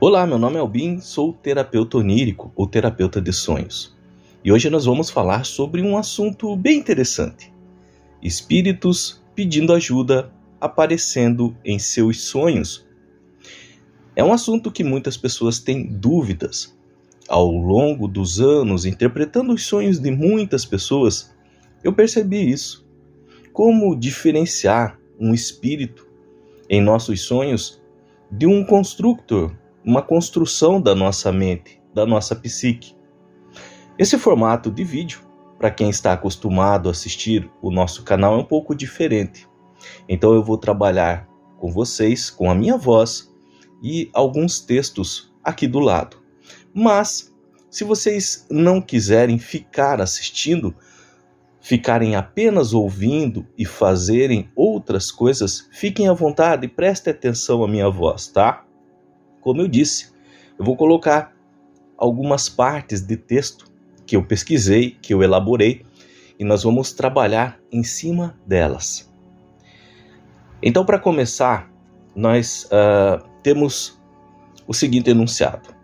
Olá, meu nome é Albin, sou terapeuta onírico ou terapeuta de sonhos. E hoje nós vamos falar sobre um assunto bem interessante: espíritos pedindo ajuda, aparecendo em seus sonhos. É um assunto que muitas pessoas têm dúvidas. Ao longo dos anos, interpretando os sonhos de muitas pessoas, eu percebi isso. Como diferenciar um espírito em nossos sonhos de um constructor, uma construção da nossa mente, da nossa psique. Esse formato de vídeo, para quem está acostumado a assistir o nosso canal, é um pouco diferente. Então eu vou trabalhar com vocês, com a minha voz e alguns textos aqui do lado. Mas, se vocês não quiserem ficar assistindo, ficarem apenas ouvindo e fazerem outras coisas, fiquem à vontade e prestem atenção à minha voz, tá? Como eu disse, eu vou colocar algumas partes de texto que eu pesquisei, que eu elaborei, e nós vamos trabalhar em cima delas. Então, para começar, nós temos o seguinte enunciado.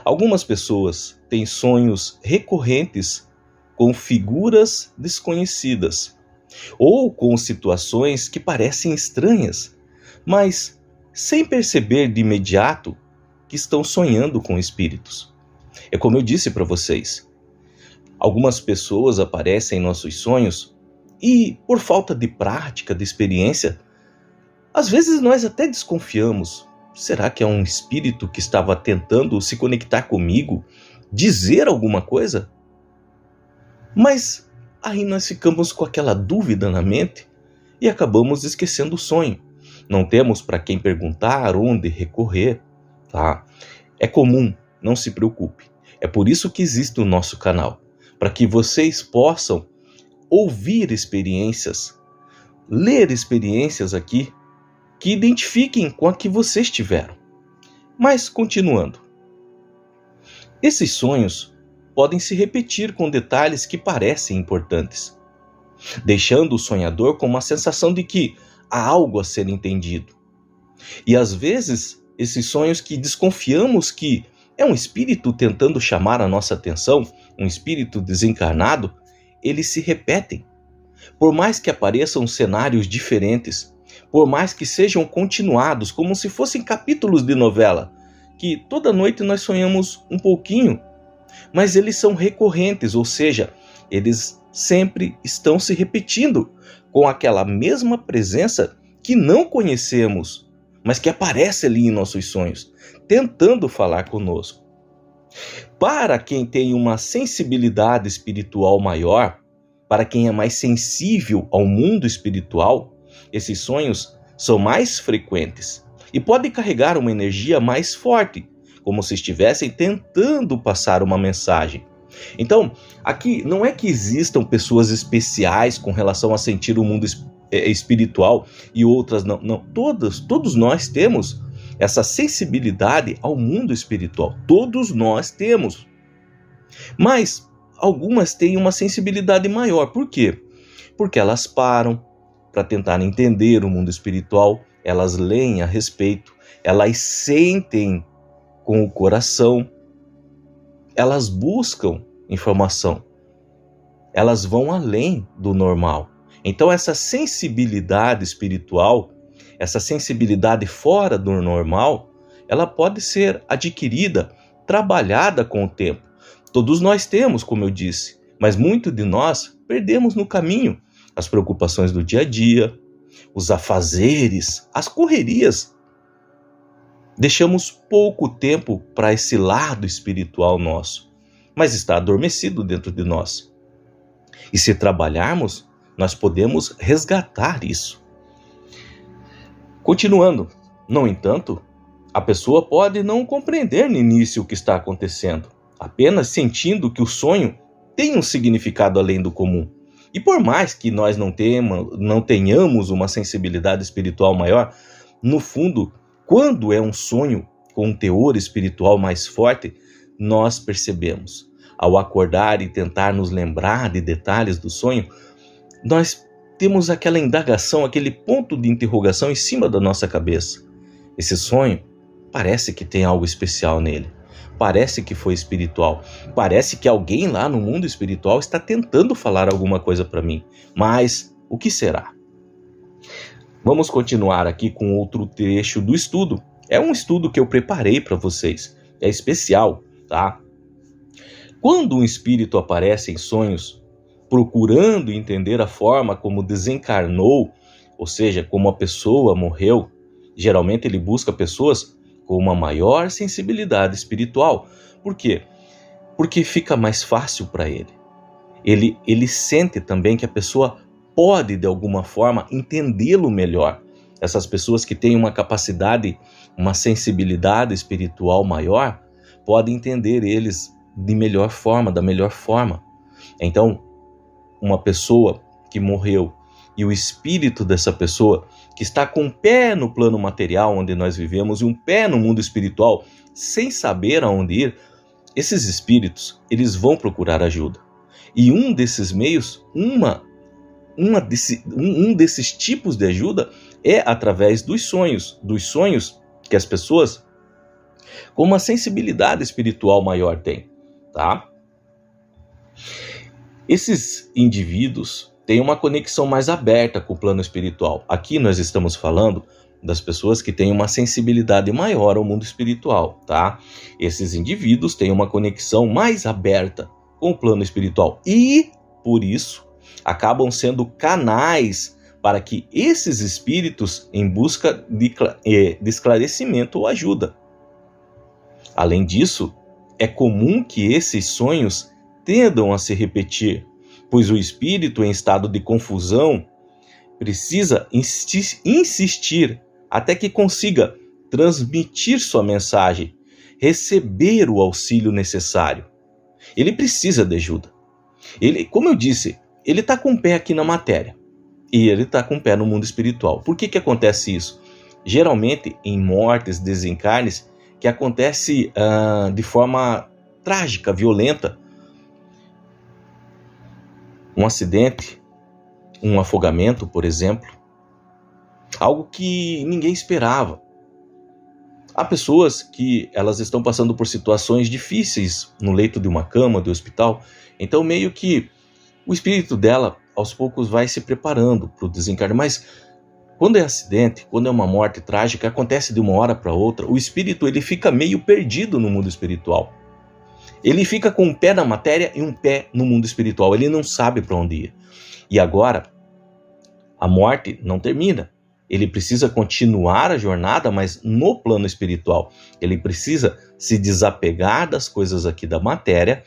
Algumas pessoas têm sonhos recorrentes com figuras desconhecidas ou com situações que parecem estranhas, mas sem perceber de imediato que estão sonhando com espíritos. É como eu disse para vocês, algumas pessoas aparecem em nossos sonhos e, por falta de prática, de experiência, às vezes nós até desconfiamos. Será que é um espírito que estava tentando se conectar comigo, dizer alguma coisa? Mas aí nós ficamos com aquela dúvida na mente e acabamos esquecendo o sonho. Não temos para quem perguntar, onde recorrer, tá? É comum, não se preocupe. É por isso que existe o nosso canal, para que vocês possam ouvir experiências, ler experiências aqui, que identifiquem com a que vocês tiveram. Mas continuando. Esses sonhos podem se repetir com detalhes que parecem importantes, deixando o sonhador com uma sensação de que há algo a ser entendido. E às vezes, esses sonhos que desconfiamos que é um espírito tentando chamar a nossa atenção, um espírito desencarnado, eles se repetem. Por mais que apareçam cenários diferentes, por mais que sejam continuados, como se fossem capítulos de novela, que toda noite nós sonhamos um pouquinho, mas eles são recorrentes, ou seja, eles sempre estão se repetindo com aquela mesma presença que não conhecemos, mas que aparece ali em nossos sonhos, tentando falar conosco. Para quem tem uma sensibilidade espiritual maior, para quem é mais sensível ao mundo espiritual, esses sonhos são mais frequentes e podem carregar uma energia mais forte, como se estivessem tentando passar uma mensagem. Então, aqui não é que existam pessoas especiais com relação a sentir o mundo espiritual e outras não. Não, todos nós temos essa sensibilidade ao mundo espiritual. Todos nós temos. Mas algumas têm uma sensibilidade maior. Por quê? Porque elas param para tentar entender o mundo espiritual, elas leem a respeito, elas sentem com o coração, elas buscam informação, elas vão além do normal. Então essa sensibilidade espiritual, essa sensibilidade fora do normal, ela pode ser adquirida, trabalhada com o tempo. Todos nós temos, como eu disse, mas muito de nós perdemos no caminho as preocupações do dia a dia, os afazeres, as correrias. Deixamos pouco tempo para esse lado espiritual nosso, mas está adormecido dentro de nós. E se trabalharmos, nós podemos resgatar isso. Continuando, no entanto, a pessoa pode não compreender no início o que está acontecendo, apenas sentindo que o sonho tem um significado além do comum. E por mais que nós não tenhamos uma sensibilidade espiritual maior, no fundo, quando é um sonho com um teor espiritual mais forte, nós percebemos. Ao acordar e tentar nos lembrar de detalhes do sonho, nós temos aquela indagação, aquele ponto de interrogação em cima da nossa cabeça. Esse sonho parece que tem algo especial nele. Parece que foi espiritual. Parece que alguém lá no mundo espiritual está tentando falar alguma coisa para mim. Mas o que será? Vamos continuar aqui com outro trecho do estudo. É um estudo que eu preparei para vocês. É especial, tá? Quando um espírito aparece em sonhos, procurando entender a forma como desencarnou, ou seja, como a pessoa morreu, geralmente ele busca pessoas com uma maior sensibilidade espiritual. Por quê? Porque fica mais fácil para ele. Ele sente também que a pessoa pode, de alguma forma, entendê-lo melhor. Essas pessoas que têm uma capacidade, uma sensibilidade espiritual maior, podem entender eles de melhor forma, da melhor forma. Então, uma pessoa que morreu e o espírito dessa pessoa que está com um pé no plano material onde nós vivemos e um pé no mundo espiritual, sem saber aonde ir, esses espíritos, eles vão procurar ajuda. E um desses meios, um desses tipos de ajuda é através dos sonhos que as pessoas com uma sensibilidade espiritual maior têm, tá? Esses indivíduos têm uma conexão mais aberta com o plano espiritual. Aqui nós estamos falando das pessoas que têm uma sensibilidade maior ao mundo espiritual, tá? Esses indivíduos têm uma conexão mais aberta com o plano espiritual e, por isso, acabam sendo canais para que esses espíritos em busca de esclarecimento ou ajuda. Além disso, é comum que esses sonhos tendam a se repetir, pois o espírito em estado de confusão precisa insistir até que consiga transmitir sua mensagem, receber o auxílio necessário. Ele precisa de ajuda. Como eu disse, ele está com o pé aqui na matéria e ele está com o pé no mundo espiritual. Por que acontece isso? Geralmente em mortes, desencarnes, que acontece de forma trágica, violenta. Um acidente, um afogamento, por exemplo, algo que ninguém esperava. Há pessoas que elas estão passando por situações difíceis no leito de uma cama, do hospital, então meio que o espírito dela, aos poucos, vai se preparando para o desencarne. Mas quando é acidente, quando é uma morte trágica, acontece de uma hora para outra, o espírito ele fica meio perdido no mundo espiritual. Ele fica com um pé na matéria e um pé no mundo espiritual. Ele não sabe para onde ir. E agora, a morte não termina. Ele precisa continuar a jornada, mas no plano espiritual. Ele precisa se desapegar das coisas aqui da matéria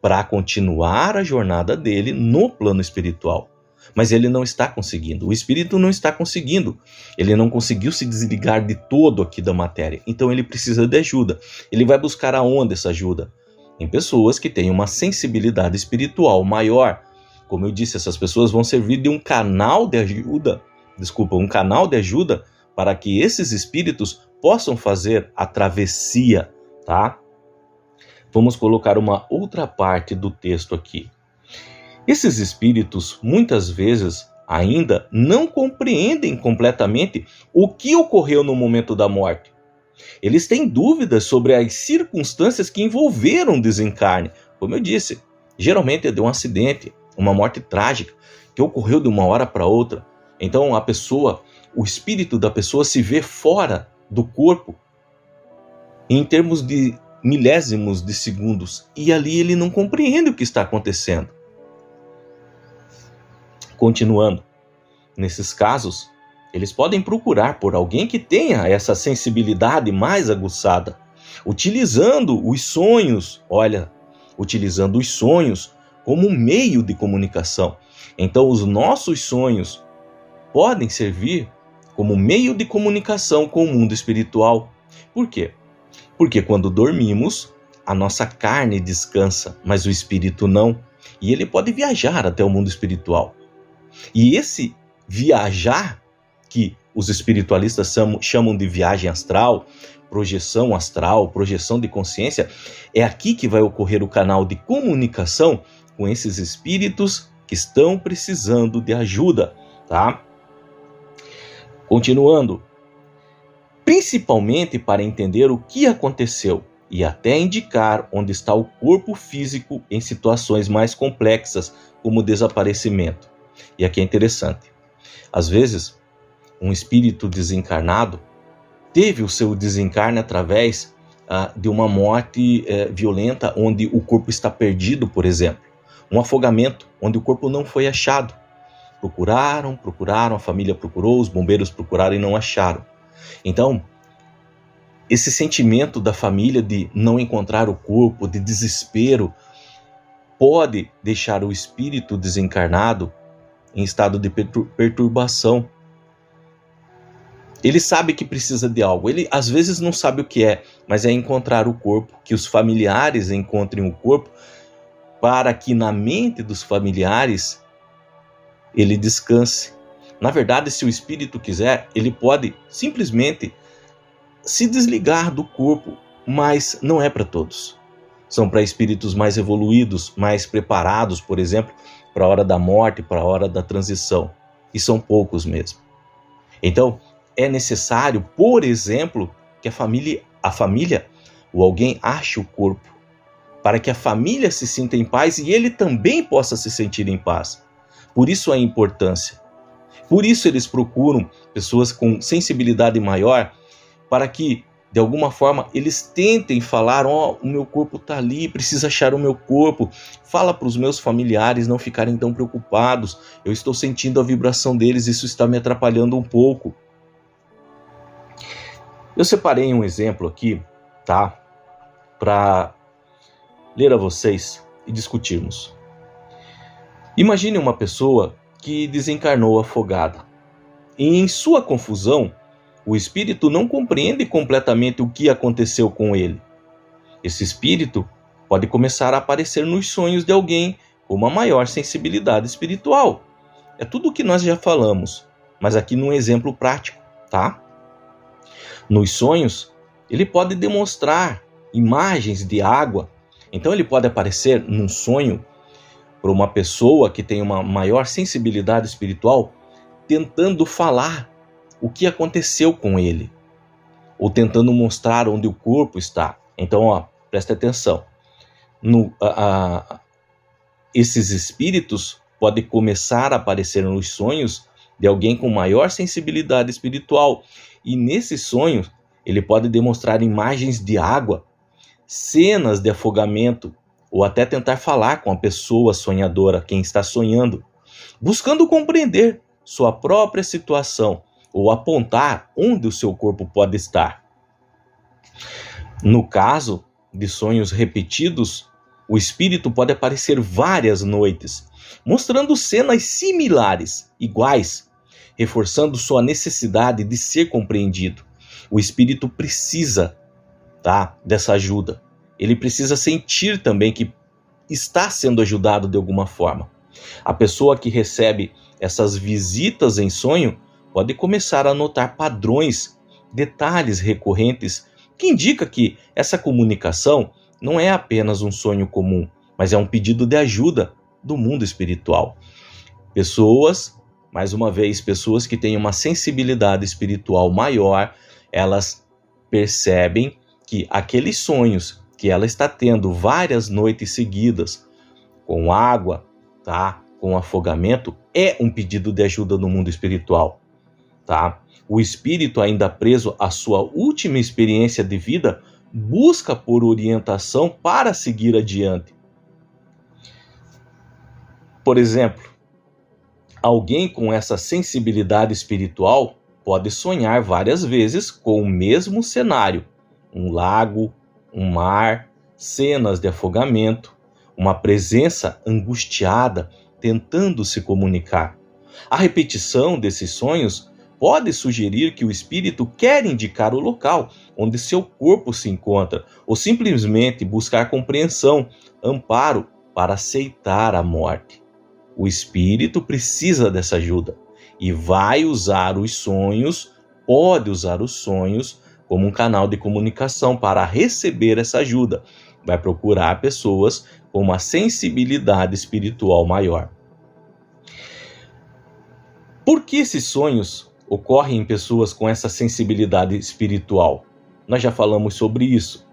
para continuar a jornada dele no plano espiritual. Mas ele não está conseguindo. O espírito não está conseguindo. Ele não conseguiu se desligar de todo aqui da matéria. Então ele precisa de ajuda. Ele vai buscar aonde essa ajuda? Em pessoas que têm uma sensibilidade espiritual maior. Como eu disse, essas pessoas vão servir de um canal de ajuda para que esses espíritos possam fazer a travessia, tá? Vamos colocar uma outra parte do texto aqui. Esses espíritos, muitas vezes, ainda não compreendem completamente o que ocorreu no momento da morte. Eles têm dúvidas sobre as circunstâncias que envolveram o desencarne. Como eu disse, geralmente é de um acidente, uma morte trágica, que ocorreu de uma hora para outra. Então o espírito da pessoa se vê fora do corpo em termos de milésimos de segundos. E ali ele não compreende o que está acontecendo. Continuando, nesses casos, eles podem procurar por alguém que tenha essa sensibilidade mais aguçada, utilizando os sonhos como um meio de comunicação. Então, os nossos sonhos podem servir como meio de comunicação com o mundo espiritual. Por quê? Porque quando dormimos, a nossa carne descansa, mas o espírito não. E ele pode viajar até o mundo espiritual. E esse viajar, que os espiritualistas chamam de viagem astral, projeção de consciência, é aqui que vai ocorrer o canal de comunicação com esses espíritos que estão precisando de ajuda, tá? Continuando, principalmente para entender o que aconteceu e até indicar onde está o corpo físico em situações mais complexas, como o desaparecimento. E aqui é interessante. Às vezes, um espírito desencarnado teve o seu desencarne através de uma morte violenta, onde o corpo está perdido, por exemplo. Um afogamento, onde o corpo não foi achado. Procuraram, a família procurou, os bombeiros procuraram e não acharam. Então, esse sentimento da família de não encontrar o corpo, de desespero, pode deixar o espírito desencarnado em estado de perturbação. Ele sabe que precisa de algo, ele às vezes não sabe o que é, mas é encontrar o corpo, que os familiares encontrem o corpo, para que na mente dos familiares ele descanse. Na verdade, se o espírito quiser, ele pode simplesmente se desligar do corpo, mas não é para todos. São para espíritos mais evoluídos, mais preparados, por exemplo, para a hora da morte, para a hora da transição. E são poucos mesmo. Então, é necessário, por exemplo, que a família ou alguém ache o corpo, para que a família se sinta em paz e ele também possa se sentir em paz. Por isso a importância. Por isso eles procuram pessoas com sensibilidade maior, para que, de alguma forma, eles tentem falar: o meu corpo está ali, precisa achar o meu corpo. Fala para os meus familiares não ficarem tão preocupados. Eu estou sentindo a vibração deles, isso está me atrapalhando um pouco. Eu separei um exemplo aqui, tá? Para ler a vocês e discutirmos. Imagine uma pessoa que desencarnou afogada. E em sua confusão, o espírito não compreende completamente o que aconteceu com ele. Esse espírito pode começar a aparecer nos sonhos de alguém com uma maior sensibilidade espiritual. É tudo o que nós já falamos, mas aqui num exemplo prático, tá? Nos sonhos, ele pode demonstrar imagens de água. Então ele pode aparecer num sonho para uma pessoa que tem uma maior sensibilidade espiritual, tentando falar o que aconteceu com ele, ou tentando mostrar onde o corpo está. Então, presta atenção. Esses espíritos podem começar a aparecer nos sonhos de alguém com maior sensibilidade espiritual. E nesses sonhos, ele pode demonstrar imagens de água, cenas de afogamento, ou até tentar falar com a pessoa sonhadora, quem está sonhando, buscando compreender sua própria situação, ou apontar onde o seu corpo pode estar. No caso de sonhos repetidos, o espírito pode aparecer várias noites, mostrando cenas similares, iguais, reforçando sua necessidade de ser compreendido. O espírito precisa, dessa ajuda. Ele precisa sentir também que está sendo ajudado de alguma forma. A pessoa que recebe essas visitas em sonho pode começar a notar padrões, detalhes recorrentes, que indica que essa comunicação não é apenas um sonho comum, mas é um pedido de ajuda do mundo espiritual. Pessoas, mais uma vez, pessoas que têm uma sensibilidade espiritual maior, elas percebem que aqueles sonhos que ela está tendo várias noites seguidas, com água, com afogamento, é um pedido de ajuda no mundo espiritual. O espírito, ainda preso à sua última experiência de vida, busca por orientação para seguir adiante. Por exemplo, alguém com essa sensibilidade espiritual pode sonhar várias vezes com o mesmo cenário: um lago, um mar, cenas de afogamento, uma presença angustiada tentando se comunicar. A repetição desses sonhos pode sugerir que o espírito quer indicar o local onde seu corpo se encontra, ou simplesmente buscar compreensão, amparo para aceitar a morte. O espírito precisa dessa ajuda e vai usar os sonhos, pode usar os sonhos como um canal de comunicação para receber essa ajuda. Vai procurar pessoas com uma sensibilidade espiritual maior. Por que esses sonhos ocorre em pessoas com essa sensibilidade espiritual? Nós já falamos sobre isso.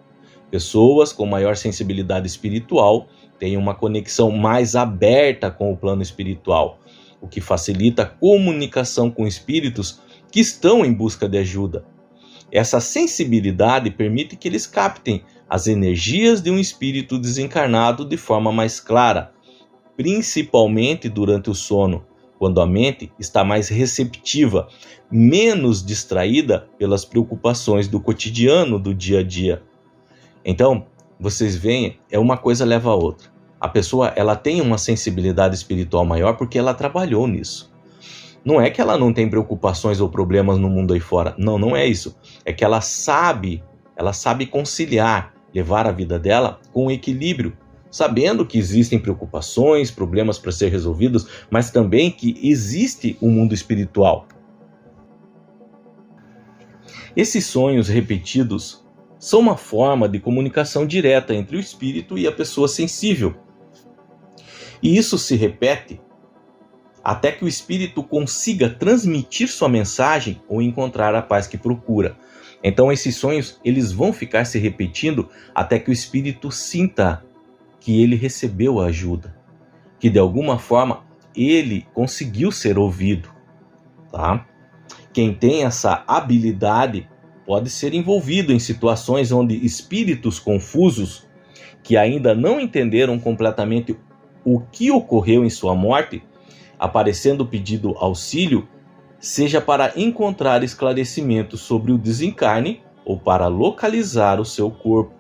Pessoas com maior sensibilidade espiritual têm uma conexão mais aberta com o plano espiritual, o que facilita a comunicação com espíritos que estão em busca de ajuda. Essa sensibilidade permite que eles captem as energias de um espírito desencarnado de forma mais clara, principalmente durante o sono, quando a mente está mais receptiva, menos distraída pelas preocupações do cotidiano, do dia a dia. Então, vocês veem, uma coisa leva a outra. A pessoa ela tem uma sensibilidade espiritual maior porque ela trabalhou nisso. Não é que ela não tem preocupações ou problemas no mundo aí fora. Não, não é isso. É que ela sabe conciliar, levar a vida dela com equilíbrio, sabendo que existem preocupações, problemas para ser resolvidos, mas também que existe um mundo espiritual. Esses sonhos repetidos são uma forma de comunicação direta entre o espírito e a pessoa sensível. E isso se repete até que o espírito consiga transmitir sua mensagem ou encontrar a paz que procura. Então esses sonhos eles vão ficar se repetindo até que o espírito sinta que ele recebeu a ajuda, que de alguma forma ele conseguiu ser ouvido, tá? Quem tem essa habilidade pode ser envolvido em situações onde espíritos confusos, que ainda não entenderam completamente o que ocorreu em sua morte, aparecendo pedindo auxílio, seja para encontrar esclarecimento sobre o desencarne ou para localizar o seu corpo.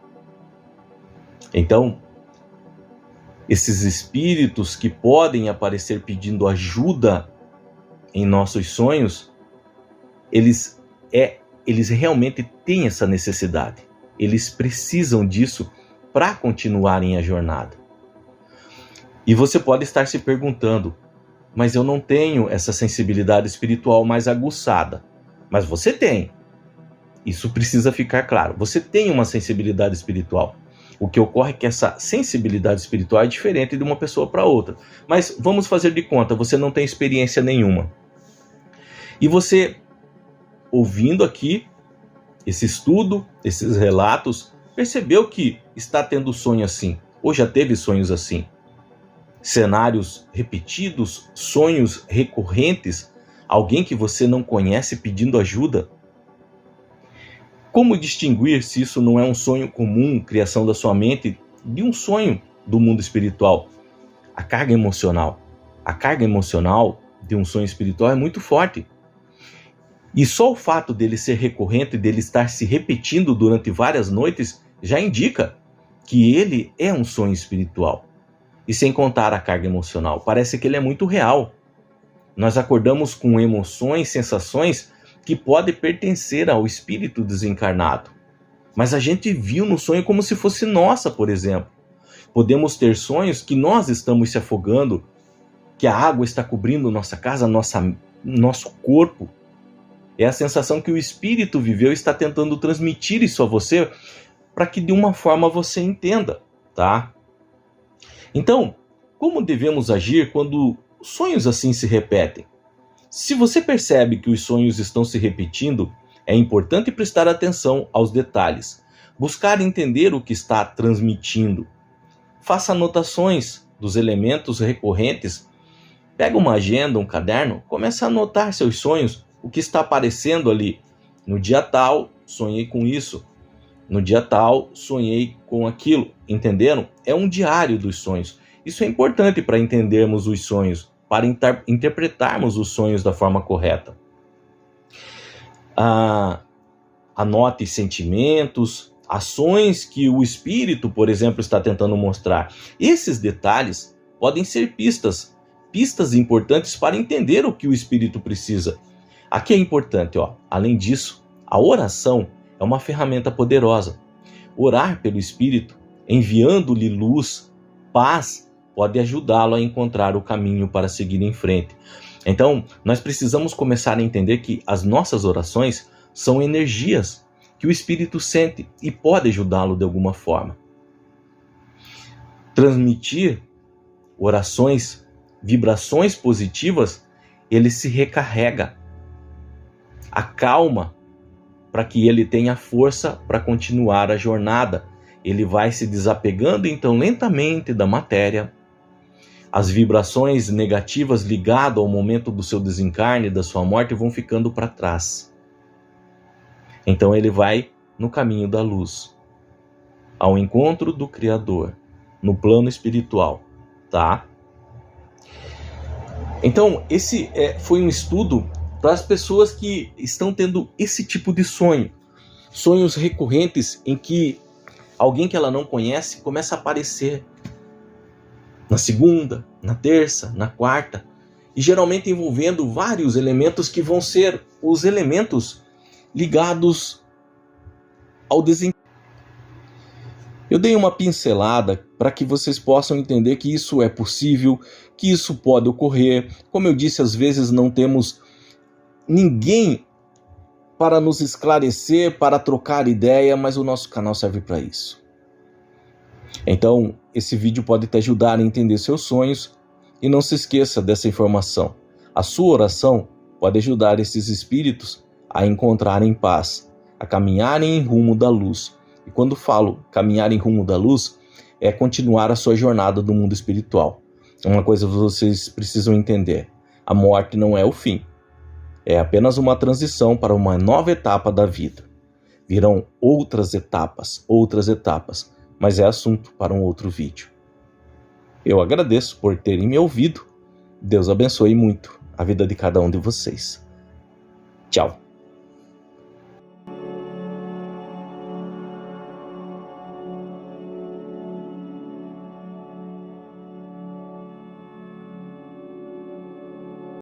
Então, esses espíritos que podem aparecer pedindo ajuda em nossos sonhos, eles realmente têm essa necessidade. Eles precisam disso para continuarem a jornada. E você pode estar se perguntando, mas eu não tenho essa sensibilidade espiritual mais aguçada. Mas você tem. Isso precisa ficar claro. Você tem uma sensibilidade espiritual. O que ocorre é que essa sensibilidade espiritual é diferente de uma pessoa para outra. Mas vamos fazer de conta, você não tem experiência nenhuma. E você, ouvindo aqui esse estudo, esses relatos, percebeu que está tendo sonho assim, ou já teve sonhos assim. Cenários repetidos, sonhos recorrentes, alguém que você não conhece pedindo ajuda. Como distinguir se isso não é um sonho comum, criação da sua mente, de um sonho do mundo espiritual? A carga emocional de um sonho espiritual é muito forte. E só o fato dele ser recorrente, dele estar se repetindo durante várias noites, já indica que ele é um sonho espiritual. E sem contar a carga emocional, parece que ele é muito real. Nós acordamos com emoções, sensações que podem pertencer ao espírito desencarnado. Mas a gente viu no sonho como se fosse nossa, por exemplo. Podemos ter sonhos que nós estamos se afogando, que a água está cobrindo nossa casa, nosso corpo. É a sensação que o espírito viveu e está tentando transmitir isso a você para que de uma forma você entenda, tá? Então, como devemos agir quando sonhos assim se repetem? Se você percebe que os sonhos estão se repetindo, é importante prestar atenção aos detalhes, buscar entender o que está transmitindo. Faça anotações dos elementos recorrentes. Pega uma agenda, um caderno, comece a anotar seus sonhos, o que está aparecendo ali. No dia tal, sonhei com isso. No dia tal, sonhei com aquilo. Entenderam? É um diário dos sonhos. Isso é importante para entendermos os sonhos, para interpretarmos os sonhos da forma correta. Anote sentimentos, ações que o espírito, por exemplo, está tentando mostrar. Esses detalhes podem ser pistas importantes para entender o que o espírito precisa. Aqui é importante, além disso, a oração é uma ferramenta poderosa. Orar pelo espírito, enviando-lhe luz, paz, pode ajudá-lo a encontrar o caminho para seguir em frente. Então, nós precisamos começar a entender que as nossas orações são energias que o espírito sente e pode ajudá-lo de alguma forma. Transmitir orações, vibrações positivas, ele se recarrega. acalma para que ele tenha força para continuar a jornada. Ele vai se desapegando então lentamente da matéria. As vibrações negativas ligadas ao momento do seu desencarne, da sua morte, vão ficando para trás. Então ele vai no caminho da luz, ao encontro do Criador, no plano espiritual, tá? Então, esse foi um estudo para as pessoas que estão tendo esse tipo de sonho. Sonhos recorrentes em que alguém que ela não conhece começa a aparecer na segunda, na terça, na quarta, e geralmente envolvendo vários elementos que vão ser os elementos ligados ao desencarne. Eu dei uma pincelada para que vocês possam entender que isso é possível, que isso pode ocorrer. Como eu disse, às vezes não temos ninguém para nos esclarecer, para trocar ideia, mas o nosso canal serve para isso. Então, esse vídeo pode te ajudar a entender seus sonhos e não se esqueça dessa informação. A sua oração pode ajudar esses espíritos a encontrarem paz, a caminharem em rumo da luz. E quando falo caminhar em rumo da luz, é continuar a sua jornada do mundo espiritual. Uma coisa que vocês precisam entender: a morte não é o fim. É apenas uma transição para uma nova etapa da vida. Virão outras etapas, mas é assunto para um outro vídeo. Eu agradeço por terem me ouvido. Deus abençoe muito a vida de cada um de vocês. Tchau.